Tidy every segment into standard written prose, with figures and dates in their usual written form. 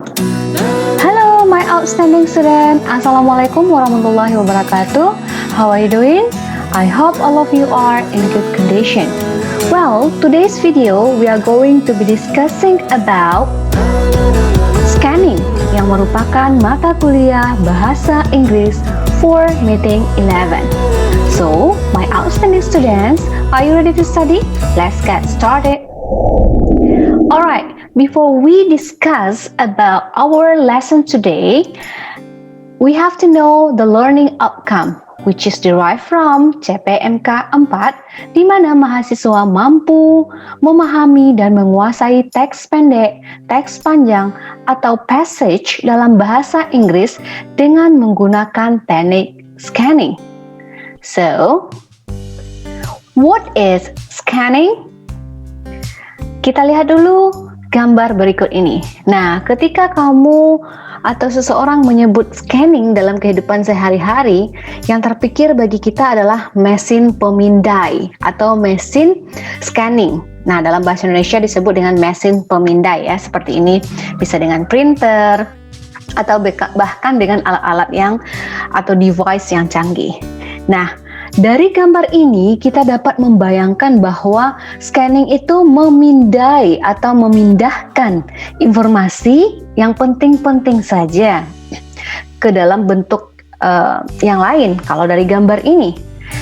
Hello, my outstanding student. Assalamualaikum warahmatullahi wabarakatuh. How are you doing? I hope all of you are in good condition. Well, today's video we are going to be discussing about scanning yang merupakan mata kuliah bahasa Inggris for meeting 11. So, my outstanding students, are you ready to study? Let's get started. Alright, before we discuss about our lesson today, we have to know the learning outcome, which is derived from CPMK 4, di mana mahasiswa mampu memahami dan menguasai teks pendek, teks panjang, atau passage dalam bahasa Inggris dengan menggunakan teknik scanning. So, what is scanning? Kita lihat dulu gambar berikut ini. Nah, ketika kamu atau seseorang menyebut scanning dalam kehidupan sehari-hari, yang terpikir bagi kita adalah mesin pemindai atau mesin scanning. Nah, dalam bahasa Indonesia disebut dengan mesin pemindai ya, seperti ini. Bisa dengan printer atau bahkan dengan alat-alat yang atau device yang canggih. Nah, dari gambar ini kita dapat membayangkan bahwa scanning itu memindai atau memindahkan informasi yang penting-penting saja ke dalam bentuk yang lain kalau dari gambar ini.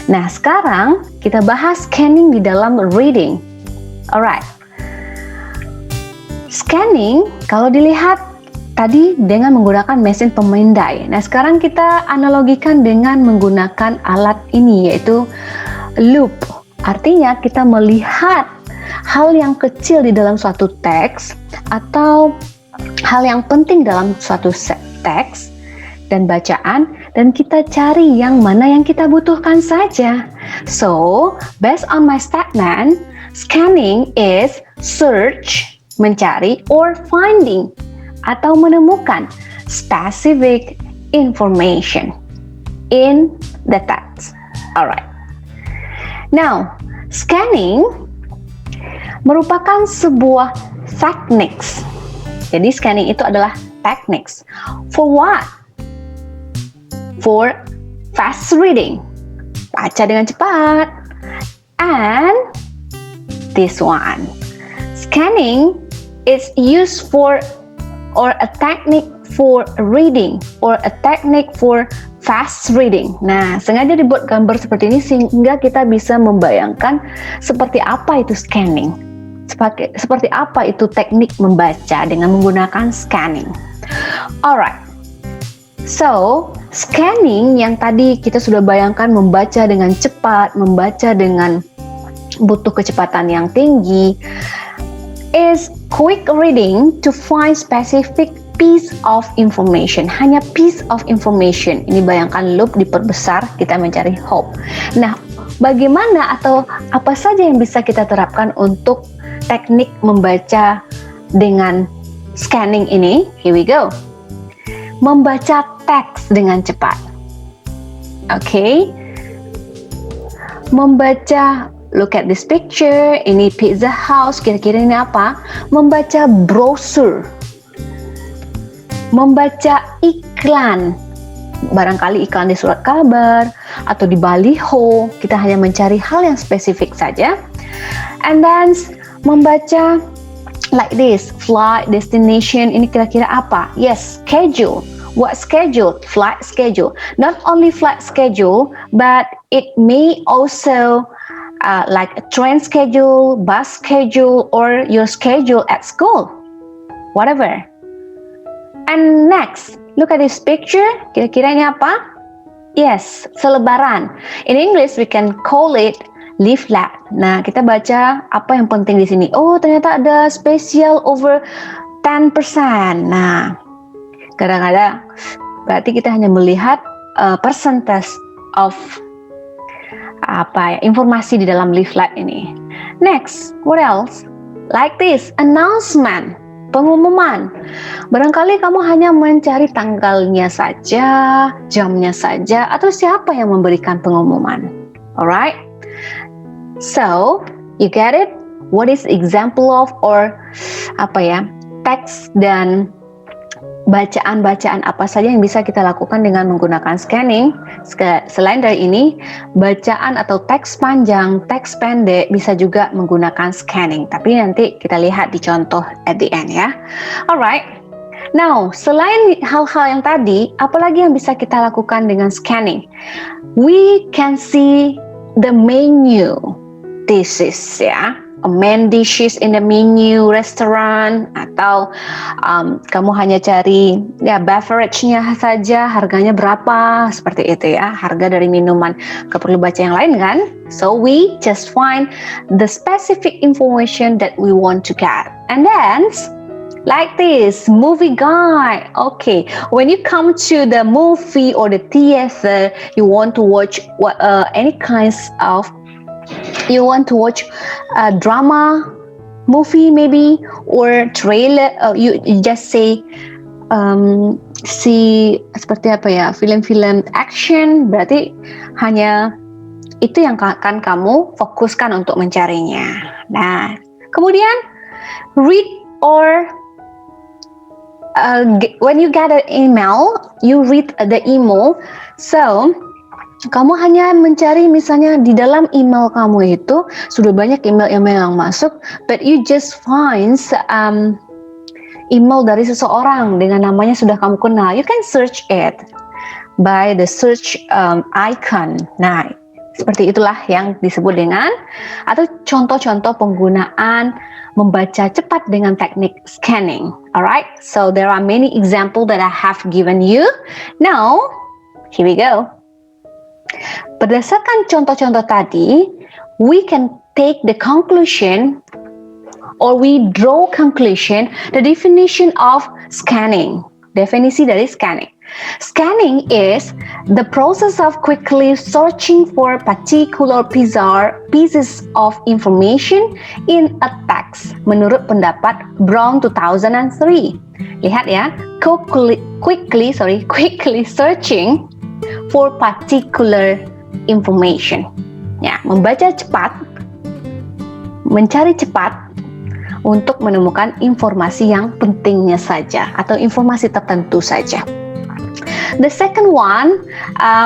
Nah, sekarang kita bahas scanning di dalam reading. Alright. Scanning kalau dilihat tadi dengan menggunakan mesin pemindai. Nah, sekarang kita analogikan dengan menggunakan alat ini, yaitu loop. Artinya kita melihat hal yang kecil di dalam suatu teks atau hal yang penting dalam suatu teks dan bacaan, dan kita cari yang mana yang kita butuhkan saja. So, based on my statement, scanning is search, mencari, or finding, atau menemukan specific information in the text. Alright. Now, scanning merupakan sebuah techniques. Jadi scanning itu adalah techniques. For what? For fast reading, baca dengan cepat. And this one, scanning is used for or a technique for reading or a technique for fast reading. Nah, sengaja dibuat gambar seperti ini sehingga kita bisa membayangkan seperti apa itu scanning. Seperti apa itu teknik membaca dengan menggunakan scanning. Alright. So, scanning yang tadi kita sudah bayangkan membaca dengan cepat, membaca dengan butuh kecepatan yang tinggi, is quick reading to find specific piece of information. Hanya piece of information. Ini bayangkan loop diperbesar, kita mencari hope. Nah, bagaimana atau apa saja yang bisa kita terapkan untuk teknik membaca dengan scanning ini? Here we go. Membaca teks dengan cepat. Okay. Membaca, look at this picture, ini Pizza House, kira-kira ini apa? Membaca brosur, membaca iklan, barangkali iklan di surat kabar atau di baliho, kita hanya mencari hal yang spesifik saja. And then membaca like this, flight, destination, ini kira-kira apa? Yes, schedule. What schedule? Flight schedule. Not only flight schedule, but it may also like a train schedule, bus schedule, or your schedule at school, whatever. And next, look at this picture. Kira-kira ini apa? Yes, selebaran. In English, we can call it leaflet. Nah, kita baca apa yang penting di sini. Oh, ternyata ada special over 10%. Nah, kadang-kadang berarti kita hanya melihat percentage of informasi di dalam leaflet ini. Next, what else? Like this, announcement, pengumuman. Barangkali kamu hanya mencari tanggalnya saja, jamnya saja, atau siapa yang memberikan pengumuman. Alright? So, you get it? What is example of or text dan bacaan-bacaan apa saja yang bisa kita lakukan dengan menggunakan scanning. Selain dari ini, bacaan atau teks panjang, teks pendek bisa juga menggunakan scanning. Tapi nanti kita lihat di contoh at the end ya. Alright. Now, selain hal-hal yang tadi, apalagi yang bisa kita lakukan dengan scanning? We can see the menu dishes ya. Main dishes in the menu restaurant, atau kamu hanya cari ya beverage-nya saja, harganya berapa, seperti itu ya, harga dari minuman. Gak perlu baca yang lain kan? So we just find the specific information that we want to get, and then like this movie guide. Okay, when you come to the movie or the theater, you want to watch any kinds of, you want to watch a drama, movie maybe, or trailer. You just say si seperti apa ya, film-film action. Berarti hanya itu yang akan kamu fokuskan untuk mencarinya. Nah, kemudian read or when you get an email, you read the email. So kamu hanya mencari, misalnya di dalam email kamu itu sudah banyak email-email yang masuk, but you just find email dari seseorang dengan namanya sudah kamu kenal. You can search it by the search icon. Nah, seperti itulah yang disebut dengan, atau contoh-contoh penggunaan membaca cepat dengan teknik scanning. Alright, so there are many examples that I have given you. Now, here we go. Berdasarkan contoh-contoh tadi, we can take the conclusion or we draw conclusion, the definition of scanning. Definisi dari scanning. Scanning is the process of quickly searching for particular pieces of information in a text, menurut pendapat Brown 2003. Lihat ya, quickly searching for particular information. Ya, membaca cepat, mencari cepat untuk menemukan informasi yang pentingnya saja atau informasi tertentu saja. The second one,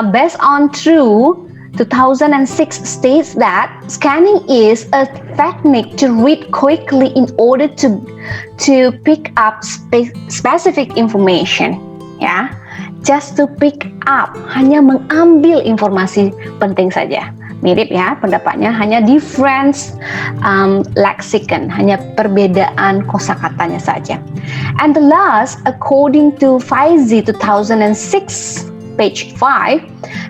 based on True 2006, states that scanning is a technique to read quickly in order to pick up specific information. Ya, just to pick up, hanya mengambil informasi penting saja. Mirip ya pendapatnya, hanya difference lexicon, hanya perbedaan kosakatanya saja. And the last, according to Faizi 2006, page 5,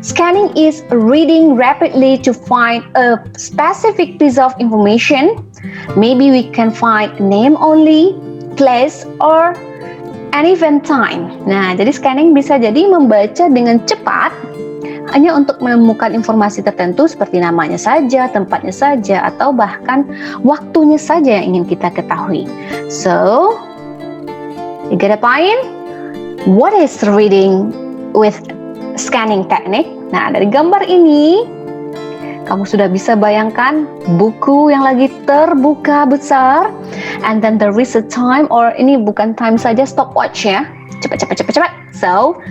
scanning is reading rapidly to find a specific piece of information. Maybe we can find name only, place, or an event time. Nah, jadi scanning bisa jadi membaca dengan cepat hanya untuk menemukan informasi tertentu seperti namanya saja, tempatnya saja, atau bahkan waktunya saja yang ingin kita ketahui. So, you get a point? What is reading with scanning technique? Nah, dari gambar ini kamu sudah bisa bayangkan buku yang lagi terbuka besar, and then there is a time, or ini bukan time saja, stopwatch ya, cepat. So,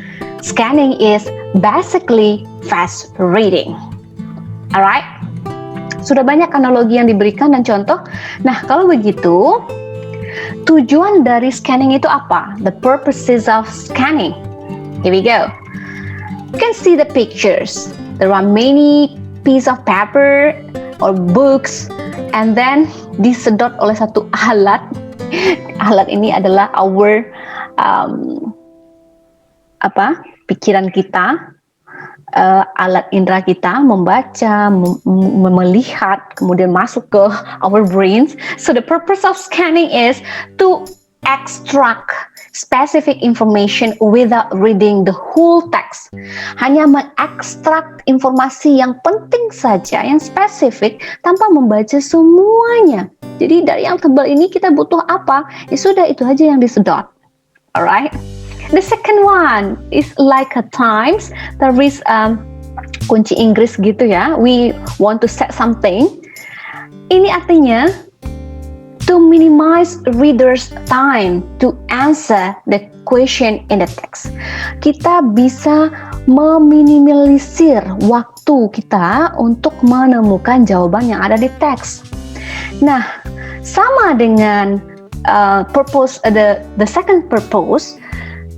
scanning is basically fast reading. Alright, sudah banyak analogi yang diberikan dan contoh. Nah, kalau begitu, tujuan dari scanning itu apa? The purposes of scanning. Here we go. You can see the pictures. There are many piece of paper or books, and then disedot oleh satu alat. Alat ini adalah our pikiran kita, alat indera kita membaca, melihat, kemudian masuk ke our brains. So the purpose of scanning is to extract specific information without reading the whole text. Hanya mengekstrak informasi yang penting saja, yang spesifik, tanpa membaca semuanya. Jadi dari yang tebal ini kita butuh apa? Ya sudah, itu aja yang disedot. Alright. The second one is like a times. There is kunci Inggris gitu ya. We want to set something. Ini artinya to minimize readers' time to answer the question in the text. Kita bisa meminimalisir waktu kita untuk menemukan jawaban yang ada di teks. Nah, sama dengan the second purpose,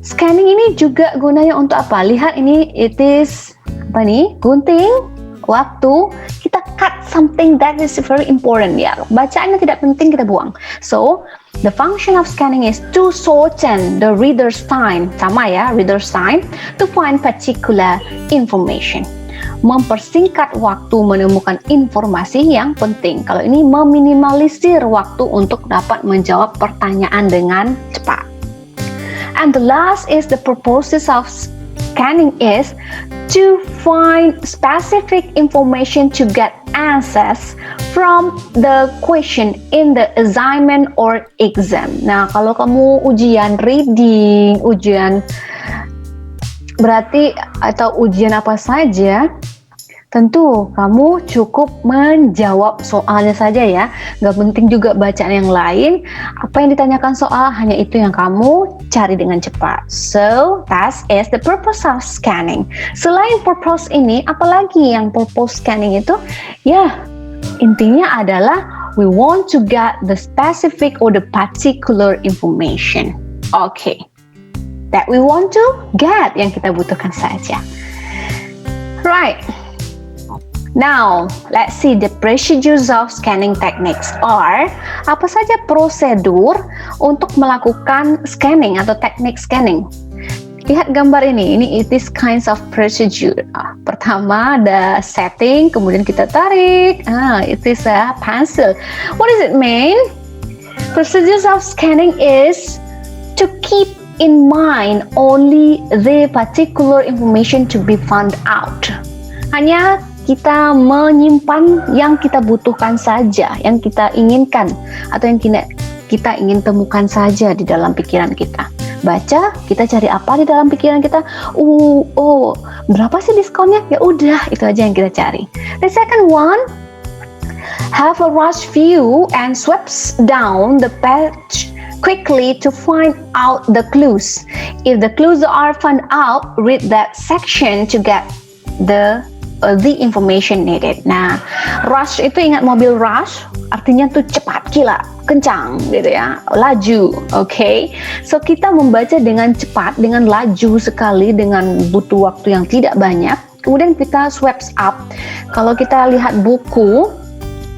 scanning ini juga gunanya untuk apa? Lihat ini, it is apa nih? Gunting waktu, kita cut something that is very important ya. Bacaannya tidak penting kita buang. So, the function of scanning is to shorten the reader's time, sama ya, reader's time to find particular information. Mempersingkat waktu menemukan informasi yang penting. Kalau ini meminimalisir waktu untuk dapat menjawab pertanyaan dengan cepat. And the last is the purposes of scanning is to find specific information to get answers from the question in the assignment or exam. Nah, kalau kamu ujian reading, ujian berarti atau ujian apa saja, tentu kamu cukup menjawab soalnya saja ya. Gak penting juga bacaan yang lain. Apa yang ditanyakan soal, hanya itu yang kamu cari dengan cepat. So, that is the purpose of scanning. Selain purpose ini, apalagi yang purpose scanning itu? Ya, intinya adalah we want to get the specific or the particular information. Okay. That we want to get, yang kita butuhkan saja. Right. Now, let's see the procedures of scanning techniques or apa saja prosedur untuk melakukan scanning atau teknik scanning. Lihat gambar ini it is kinds of procedure. Pertama ada setting, kemudian kita tarik. It is a pencil. What does it mean? Procedures of scanning is to keep in mind only the particular information to be found out. Hanya kita menyimpan yang kita butuhkan saja, yang kita inginkan, atau yang kita ingin temukan saja di dalam pikiran kita. Baca, kita cari apa di dalam pikiran kita? Berapa sih diskonnya? Ya udah, itu aja yang kita cari. The second one, have a rush view and sweeps down the page quickly to find out the clues. If the clues are found out, read that section to get the information needed. Nah, rush itu ingat mobil rush, artinya tuh cepat, gila, kencang gitu ya, laju. Okay? So kita membaca dengan cepat, dengan laju sekali, dengan butuh waktu yang tidak banyak. Kemudian kita swipe up. Kalau kita lihat buku,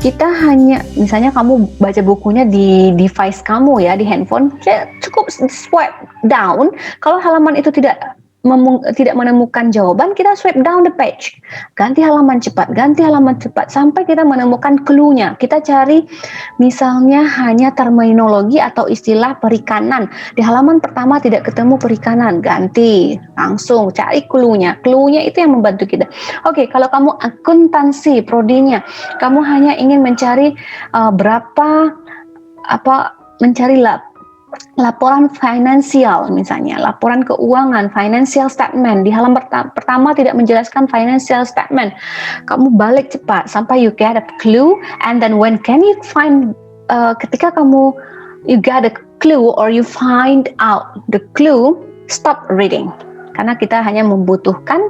kita hanya, misalnya kamu baca bukunya di device kamu ya, di handphone, ya cukup swipe down. Kalau halaman itu tidak menemukan jawaban, kita swipe down the page, ganti halaman cepat sampai kita menemukan clue-nya. Kita cari misalnya hanya terminologi atau istilah perikanan, di halaman pertama tidak ketemu perikanan, ganti, langsung cari clue-nya itu yang membantu kita. Oke, kalau kamu akuntansi prodinya, kamu hanya ingin mencari mencari laporan finansial, misalnya laporan keuangan, financial statement, di halaman pertama tidak menjelaskan financial statement, kamu balik cepat sampai you get a clue, and then when can you find, ketika you get a clue or you find out the clue, stop reading, karena kita hanya membutuhkan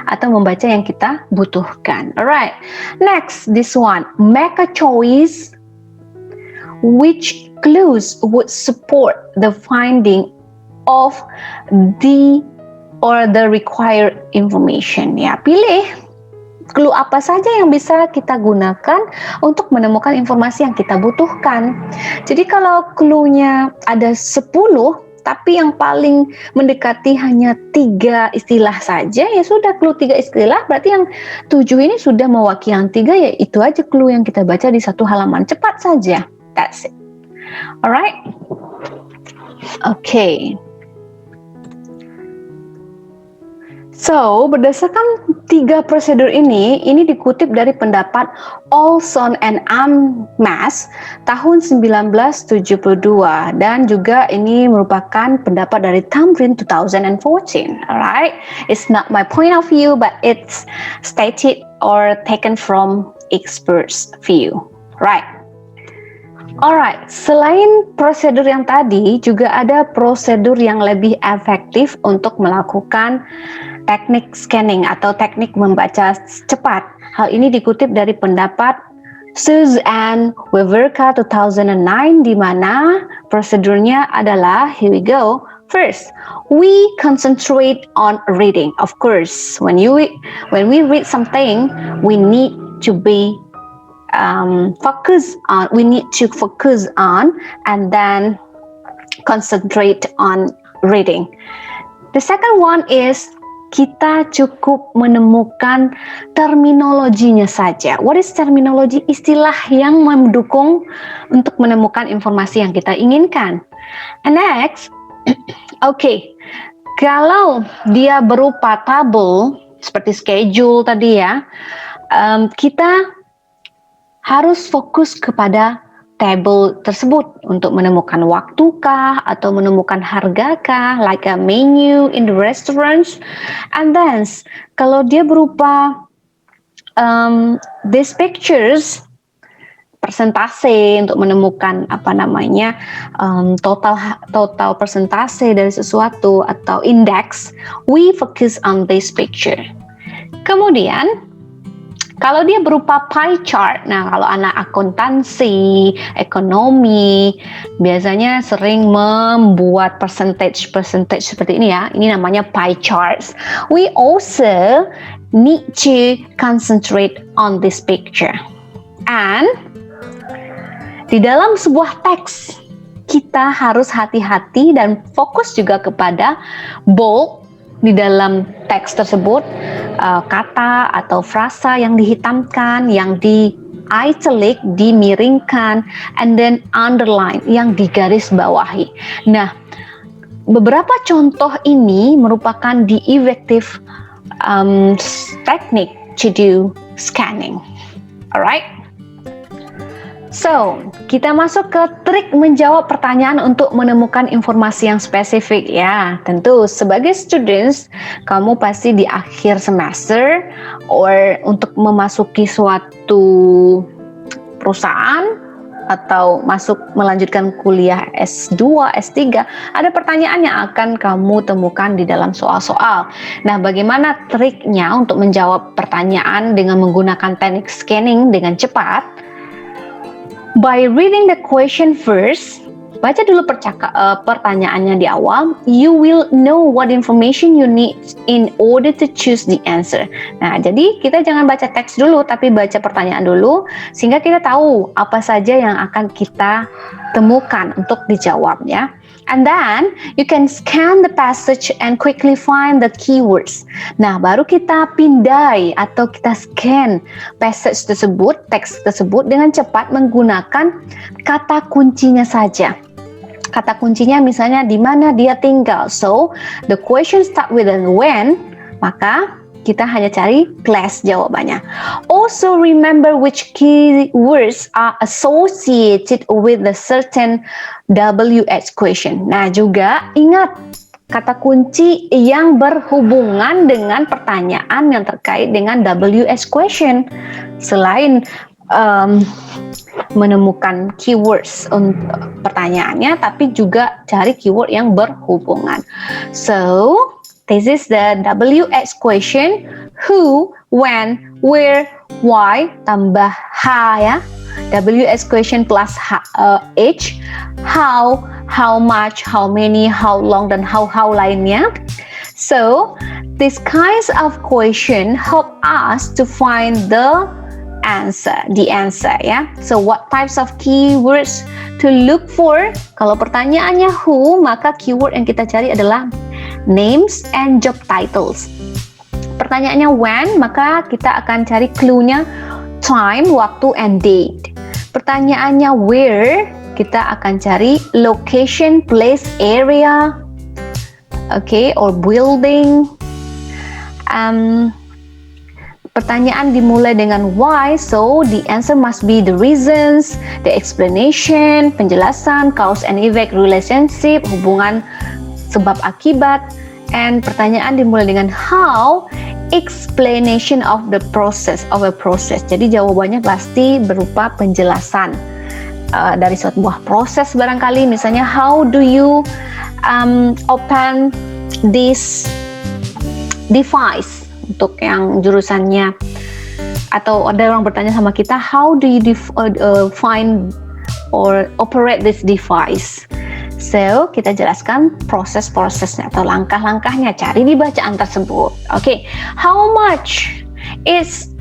atau membaca yang kita butuhkan. Alright, next, this one, make a choice which clues would support the finding of the required information. Ya, pilih clue apa saja yang bisa kita gunakan untuk menemukan informasi yang kita butuhkan. Jadi kalau clue-nya ada 10, tapi yang paling mendekati hanya 3 istilah saja, ya sudah, clue 3 istilah, berarti yang 7 ini sudah mewakili yang 3, ya itu aja clue yang kita baca di satu halaman, cepat saja. That's it. Alright? Okay. So, berdasarkan 3 prosedur ini dikutip dari pendapat Olson and Ames tahun 1972, dan juga ini merupakan pendapat dari Tamrin 2014. Alright? It's not my point of view, but it's stated or taken from experts' view. Right? Alright, selain prosedur yang tadi, juga ada prosedur yang lebih efektif untuk melakukan teknik scanning atau teknik membaca cepat. Hal ini dikutip dari pendapat Suzanne Wewerka 2009, di mana prosedurnya adalah, here we go. First, we concentrate on reading. Of course, when we read something, we need to be we need to focus on and then concentrate on reading. The second one is kita cukup menemukan terminologinya saja. What is terminology? Istilah yang mendukung untuk menemukan informasi yang kita inginkan. And next, okay, kalau dia berupa tabel seperti schedule tadi ya, kita harus fokus kepada table tersebut untuk menemukan waktukah atau menemukan hargakah, like a menu in the restaurants. And then kalau dia berupa these pictures, persentase untuk menemukan total persentase dari sesuatu atau indeks, we focus on this picture. Kemudian kalau dia berupa pie chart, nah kalau anak akuntansi, ekonomi, biasanya sering membuat percentage seperti ini ya. Ini namanya pie charts. We also need to concentrate on this picture. And di dalam sebuah teks, kita harus hati-hati dan fokus juga kepada bold di dalam teks tersebut, kata atau frasa yang dihitamkan, yang di italic, dimiringkan, and then underline, yang digaris bawahi. Nah, beberapa contoh ini merupakan the effective technique to do scanning. Alright? So, kita masuk ke trik menjawab pertanyaan untuk menemukan informasi yang spesifik ya. Tentu sebagai students, kamu pasti di akhir semester or untuk memasuki suatu perusahaan atau melanjutkan kuliah S2, S3, ada pertanyaan yang akan kamu temukan di dalam soal-soal. Nah, bagaimana triknya untuk menjawab pertanyaan dengan menggunakan teknik scanning dengan cepat? By reading the question first, baca dulu pertanyaannya di awal, you will know what information you need in order to choose the answer. Nah, jadi kita jangan baca teks dulu, tapi baca pertanyaan dulu, sehingga kita tahu apa saja yang akan kita temukan untuk dijawab ya. And then, you can scan the passage and quickly find the keywords. Nah, baru kita pindai atau kita scan passage tersebut, teks tersebut dengan cepat menggunakan kata kuncinya saja. Kata kuncinya misalnya di mana dia tinggal. So, the question start with a when, maka kita hanya cari class jawabannya. Also remember which keywords are associated with the certain WH question. Nah, juga ingat kata kunci yang berhubungan dengan pertanyaan yang terkait dengan WH question. Selain menemukan keywords untuk pertanyaannya, tapi juga cari keyword yang berhubungan. So, this is the WH question, who, when, where, why, tambah H ya. WH question plus H, how much, how many, how long, dan how lainnya. So, these kinds of question help us to find the answer ya. So, what types of keywords to look for? Kalau pertanyaannya who, maka keyword yang kita cari adalah names and job titles. Pertanyaannya when, maka kita akan cari clue-nya time, waktu, and date. Pertanyaannya where, kita akan cari location, place, area, okay, or building. Pertanyaan dimulai dengan why, so the answer must be the reasons, the explanation, penjelasan, cause and effect, relationship, hubungan sebab akibat. And pertanyaan dimulai dengan how, explanation of the process, of a process. Jadi jawabannya pasti berupa penjelasan. dari sebuah proses barangkali, misalnya how do you open this device untuk yang jurusannya, atau ada orang bertanya sama kita how do you find or operate this device. So, kita jelaskan proses-prosesnya atau langkah-langkahnya, cari di bacaan tersebut. Oke, how much is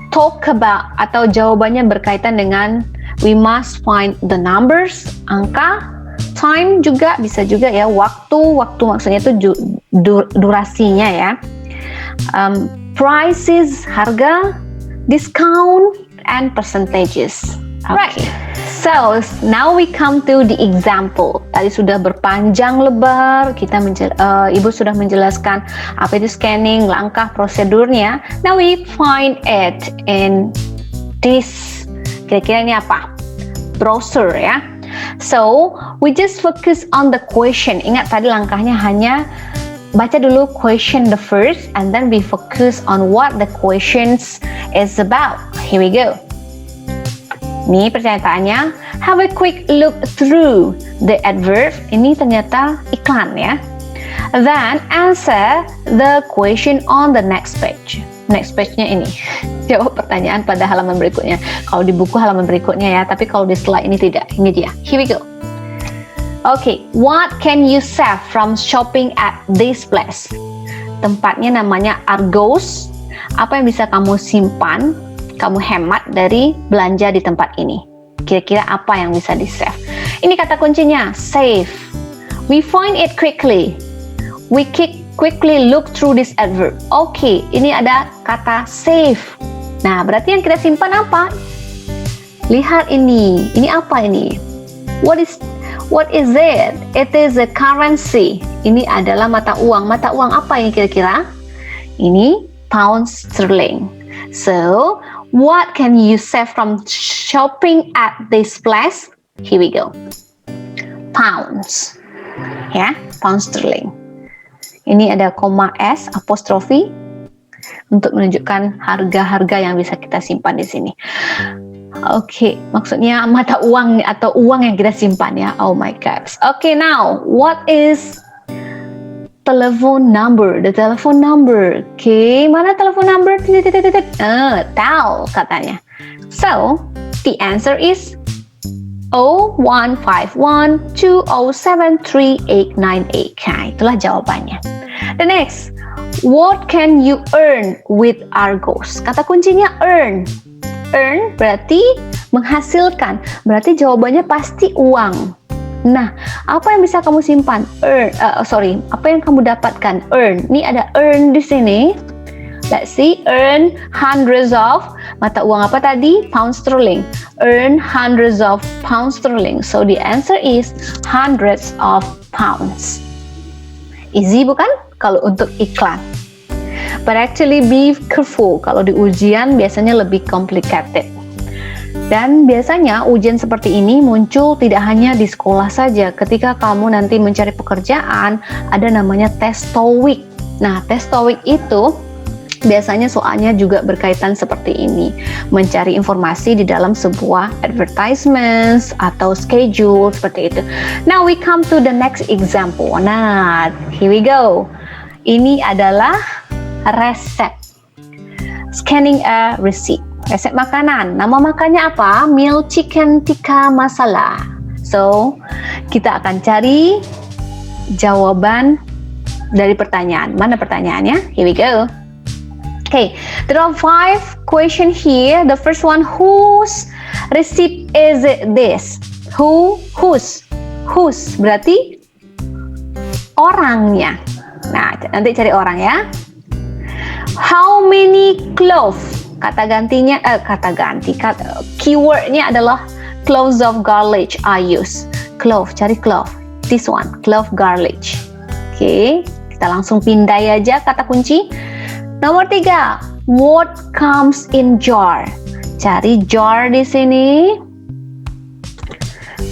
talk about, atau jawabannya berkaitan dengan we must find the numbers, angka, time juga bisa juga ya, waktu maksudnya itu durasinya ya. Prices, harga, discount, and percentages. Right. So now we come to the example. Tadi sudah berpanjang lebar, Ibu sudah menjelaskan apa itu scanning, langkah prosedurnya. Now we find it in this, kira-kira ini apa? Browser ya. So we just focus on the question. Ingat tadi langkahnya hanya baca dulu question the first, and then we focus on what the questions is about. Here we go. Nih pernyataannya, have a quick look through the adverb. Ini ternyata iklan ya. Then answer the question on the next page. Next page-nya ini. Jawab pertanyaan pada halaman berikutnya. Kalau di buku halaman berikutnya ya, tapi kalau di slide ini tidak. Ini dia. Here we go. Okay, what can you save from shopping at this place? Tempatnya namanya Argos. Apa yang bisa kamu simpan, kamu hemat dari belanja di tempat ini? Kira-kira apa yang bisa di-save? Ini kata kuncinya, save. We find it quickly. We quickly look through this adverb. Oke, ini ada kata save. Nah, berarti yang kita simpan apa? Lihat ini. Ini apa ini? What is it? It is a currency. Ini adalah mata uang. Mata uang apa ini kira-kira? Ini pound sterling. So, what can you save from shopping at this place? Here we go. Pounds. Ya, pound sterling. Ini ada koma S, apostrofi, untuk menunjukkan harga-harga yang bisa kita simpan di sini. Oke, maksudnya mata uang atau uang yang kita simpan ya. Oh my God. Okay, now what is telephone number? The telephone number. Okay, mana telephone number? Tahu katanya. So, the answer is 0151207388. Nah, itulah jawabannya. The next, what can you earn with Argos? Kata kuncinya earn. Earn berarti menghasilkan, berarti jawabannya pasti uang. Nah, apa yang bisa kamu simpan? Apa yang kamu dapatkan? Earn. Ini ada earn di sini. Let's see, earn hundreds of, mata uang apa tadi? Pound sterling. Earn hundreds of pound sterling. So the answer is hundreds of pounds. Easy bukan? Kalau untuk iklan. But actually be careful, kalau di ujian biasanya lebih complicated. Dan biasanya ujian seperti ini muncul tidak hanya di sekolah saja. Ketika kamu nanti mencari pekerjaan, ada namanya tes TOEIC. Nah, tes TOEIC itu biasanya soalnya juga berkaitan seperti ini. Mencari informasi di dalam sebuah advertisements atau schedule seperti itu. Now we come to the next example. Nah, here we go. Ini adalah resep. Scanning a receipt. Resep makanan. Nama makannya apa? Meal chicken tikka masala. So, kita akan cari jawaban dari pertanyaan. Mana pertanyaannya? Here we go. Okay, there are 5 questions here. The first one, whose receipt is this? Whose berarti orangnya. Nah, nanti cari orang ya. How many cloves? Keywordnya adalah cloves of garlic I use. Clove, cari clove. This one, clove garlic. Oke, kita langsung pindai aja kata kunci. Nomor 3, what comes in jar? Cari jar di sini.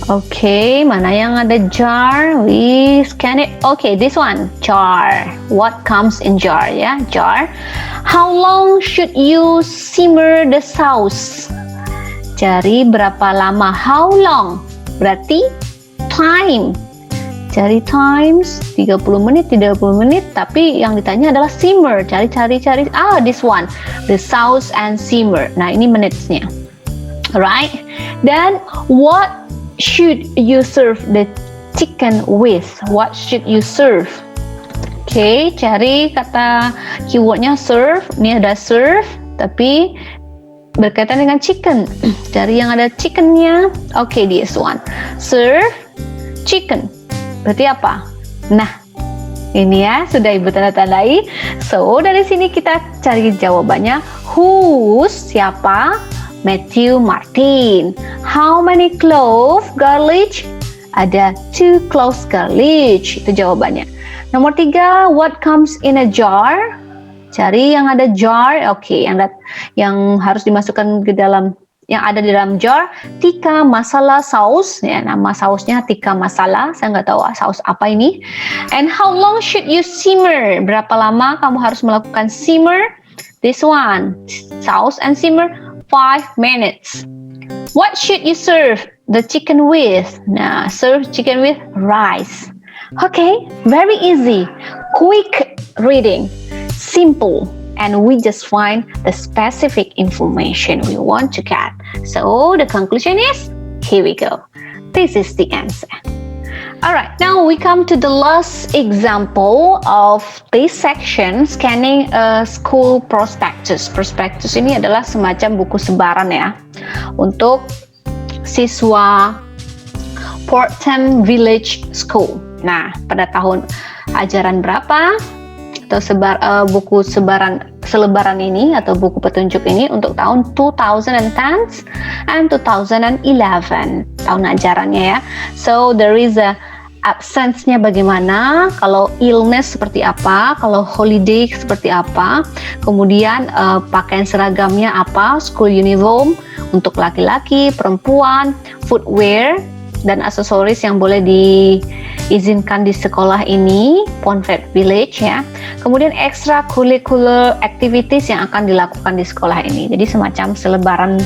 Oke, mana yang ada jar? We scan it. Okay, this one, jar. What comes in jar ya? Jar. How long should you simmer the sauce? Cari berapa lama. How long? Berarti time. Cari times 30 menit, tapi yang ditanya adalah simmer. Cari. This one. The sauce and simmer. Nah, ini minutes-nya. Alright. Dan what should you serve the chicken with? What should you serve? Oke, cari kata keywordnya serve. Ini ada serve, tapi berkaitan dengan chicken. Cari yang ada chickennya. Oke, this one. Serve chicken. Berarti apa? Nah, ini ya sudah Ibu tanda-tandai. So, dari sini kita cari jawabannya. Whose? Siapa? Matthew Martin. How many cloves garlic? Ada 2 cloves garlic. Itu jawabannya. Nomor 3, what comes in a jar? Cari yang ada jar. Oke, yang harus dimasukkan ke dalam, yang ada di dalam jar. Tikka masala saus, ya, nama sausnya tikka masala. Saya nggak tahu saus apa ini. And how long should you simmer? Berapa lama kamu harus melakukan simmer? This one, saus and simmer 5 minutes. What should you serve the chicken with? Nah, serve chicken with rice. Okay, very easy, quick reading, simple. And we just find the specific information we want to get. So the conclusion is, here we go. This is the answer. Alright, now we come to the last example of this section, scanning a school prospectus. Prospectus ini adalah semacam buku sebaran ya, untuk siswa Portham Village School. Nah, pada tahun ajaran berapa? Atau buku selebaran ini atau buku petunjuk ini untuk tahun 2010 and 2011 tahun ajarannya ya. So there is a absence-nya bagaimana, kalau illness seperti apa, kalau holiday seperti apa, kemudian pakaian seragamnya apa, school uniform untuk laki-laki, perempuan, footwear dan aksesoris yang boleh diizinkan di sekolah ini, Portham Village ya. Kemudian extracurricular activities yang akan dilakukan di sekolah ini. Jadi semacam selebaran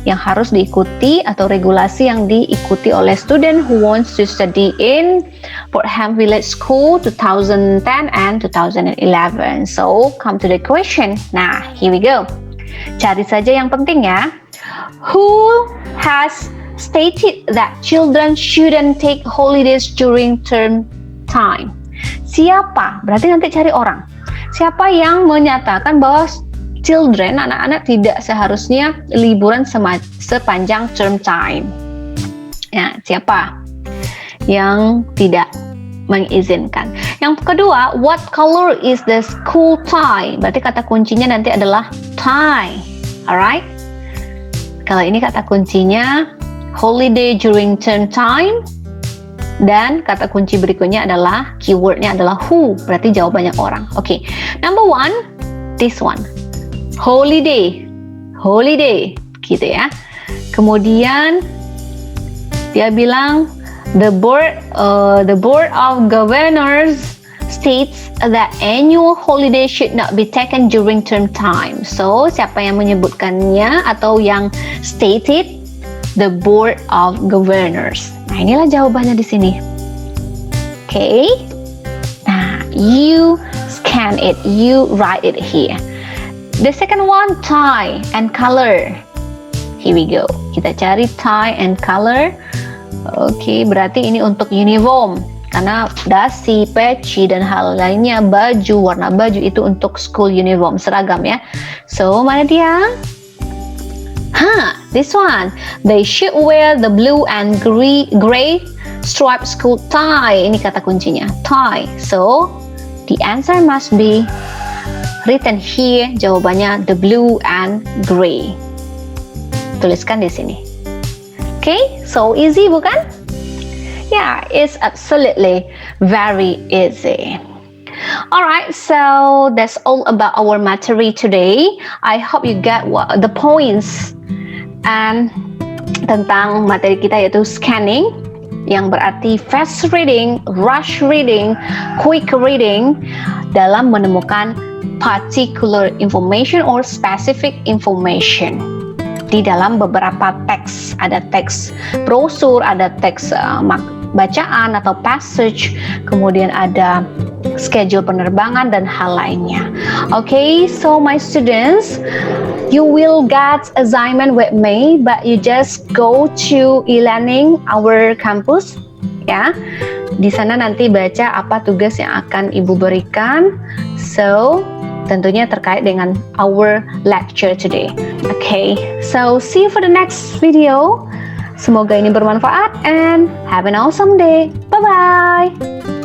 yang harus diikuti atau regulasi yang diikuti oleh student who wants to study in Portham Village School 2010 and 2011. So, come to the question. Nah, here we go. Cari saja yang penting ya. Who has stated that children shouldn't take holidays during term time? Siapa? Berarti nanti cari orang. Siapa yang menyatakan bahwa children, anak-anak tidak seharusnya liburan sepanjang term time? Ya, siapa yang tidak mengizinkan? Yang kedua, what color is the school tie? Berarti kata kuncinya nanti adalah tie. Alright? Kalau ini kata kuncinya holiday during term time, dan kata kunci berikutnya adalah keywordnya adalah who, berarti jawabannya orang. Oke, number 1, this one, holiday, gitu ya. Kemudian dia bilang the board of governors states that annual holiday should not be taken during term time. So siapa yang menyebutkannya atau yang stated? The Board of Governors. Nah, inilah jawabannya di sini. Okay. Nah, you scan it, you write it here. The second one, tie and color. Here we go. Kita cari tie and color. Okay, berarti ini untuk uniform. Karena dasi, peci, dan hal lainnya, baju, warna baju itu untuk school uniform, seragam ya. So, mana dia? This one. They should wear the blue and gray striped school tie. Ini kata kuncinya, tie. So, the answer must be written here. Jawabannya the blue and gray. Tuliskan di sini. Okay, so easy bukan? Yeah, it's absolutely very easy. Alright, so that's all about our material today. I hope you get the points and tentang materi kita, yaitu scanning, yang berarti fast reading, rush reading, quick reading dalam menemukan particular information or specific information. di dalam beberapa teks. Ada teks brosur, ada teks bacaan atau passage, kemudian ada schedule penerbangan dan hal lainnya. Okay, so my students, you will get assignment with me, but you just go to e-learning our campus, ya. Di sana nanti baca apa tugas yang akan Ibu berikan. So, tentunya terkait dengan our lecture today. Okay, so see you for the next video. Semoga ini bermanfaat and have an awesome day. Bye-bye.